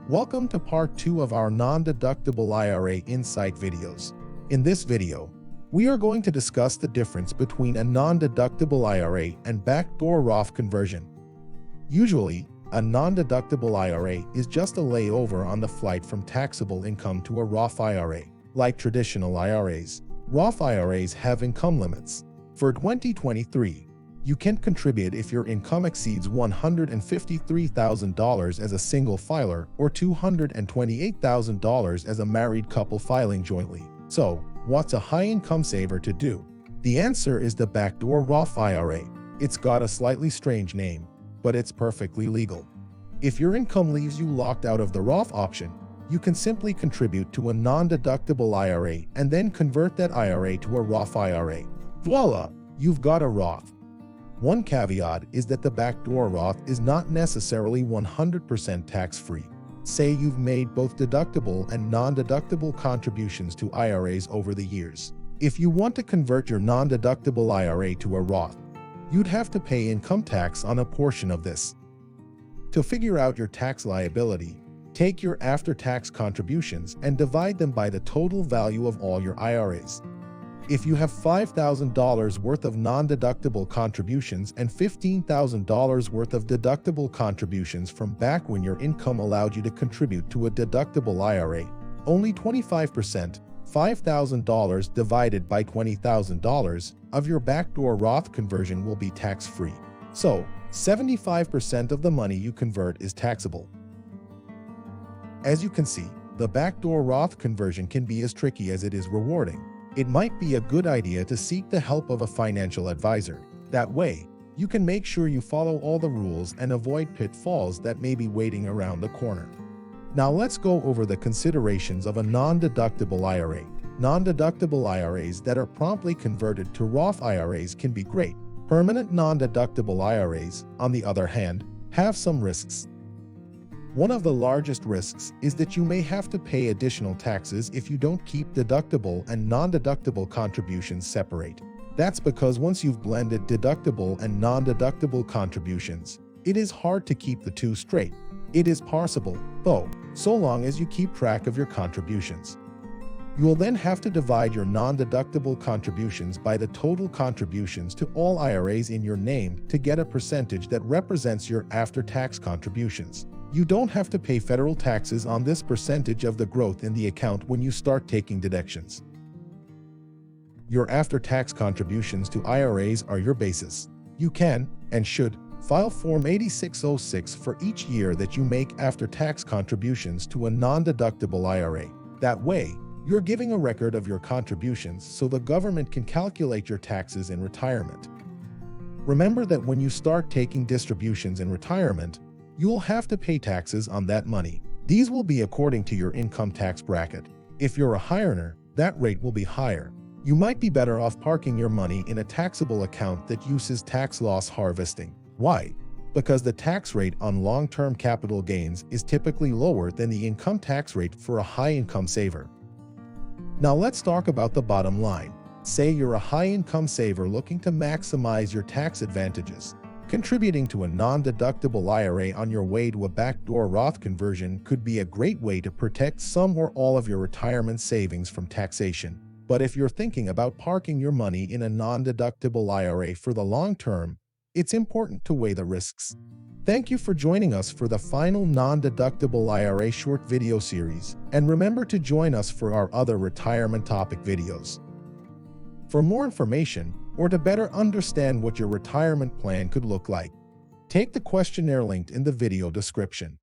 Welcome to part 2 of our non-deductible IRA insight videos. In this video, we are going to discuss the difference between a non-deductible IRA and backdoor Roth conversion. Usually, a non-deductible IRA is just a layover on the flight from taxable income to a Roth IRA. Like traditional IRAs, Roth IRAs have income limits. For 2023, you can contribute if your income exceeds $153,000 as a single filer or $228,000 as a married couple filing jointly. So, what's a high-income saver to do? The answer is the Backdoor Roth IRA. It's got a slightly strange name, but it's perfectly legal. If your income leaves you locked out of the Roth option, you can simply contribute to a non-deductible IRA and then convert that IRA to a Roth IRA. Voila! You've got a Roth. One caveat is that the backdoor Roth is not necessarily 100% tax-free. Say you've made both deductible and non-deductible contributions to IRAs over the years. If you want to convert your non-deductible IRA to a Roth, you'd have to pay income tax on a portion of this. To figure out your tax liability, take your after-tax contributions and divide them by the total value of all your IRAs. If you have $5,000 worth of non-deductible contributions and $15,000 worth of deductible contributions from back when your income allowed you to contribute to a deductible IRA, only 25%, $5,000 divided by $20,000, of your backdoor Roth conversion will be tax-free. So, 75% of the money you convert is taxable. As you can see, the backdoor Roth conversion can be as tricky as it is rewarding. It might be a good idea to seek the help of a financial advisor. That way, you can make sure you follow all the rules and avoid pitfalls that may be waiting around the corner. Now let's go over the considerations of a non-deductible IRA. Non-deductible IRAs that are promptly converted to Roth IRAs can be great. Permanent non-deductible IRAs, on the other hand, have some risks. One of the largest risks is that you may have to pay additional taxes if you don't keep deductible and non-deductible contributions separate. That's because once you've blended deductible and non-deductible contributions, it is hard to keep the two straight. It is possible, though, so long as you keep track of your contributions. You will then have to divide your non-deductible contributions by the total contributions to all IRAs in your name to get a percentage that represents your after-tax contributions. You don't have to pay federal taxes on this percentage of the growth in the account when you start taking deductions. Your after-tax contributions to IRAs are your basis. You can, and should, file Form 8606 for each year that you make after-tax contributions to a non-deductible IRA. That way, you're giving a record of your contributions so the government can calculate your taxes in retirement. Remember that when you start taking distributions in retirement, you'll have to pay taxes on that money. These will be according to your income tax bracket. If you're a high earner, that rate will be higher. You might be better off parking your money in a taxable account that uses tax loss harvesting. Why? Because the tax rate on long-term capital gains is typically lower than the income tax rate for a high-income saver. Now let's talk about the bottom line. Say you're a high-income saver looking to maximize your tax advantages. Contributing to a non-deductible IRA on your way to a backdoor Roth conversion could be a great way to protect some or all of your retirement savings from taxation. But if you're thinking about parking your money in a non-deductible IRA for the long term, it's important to weigh the risks. Thank you for joining us for the final non-deductible IRA short video series, and remember to join us for our other retirement topic videos. For more information, or to better understand what your retirement plan could look like, take the questionnaire linked in the video description.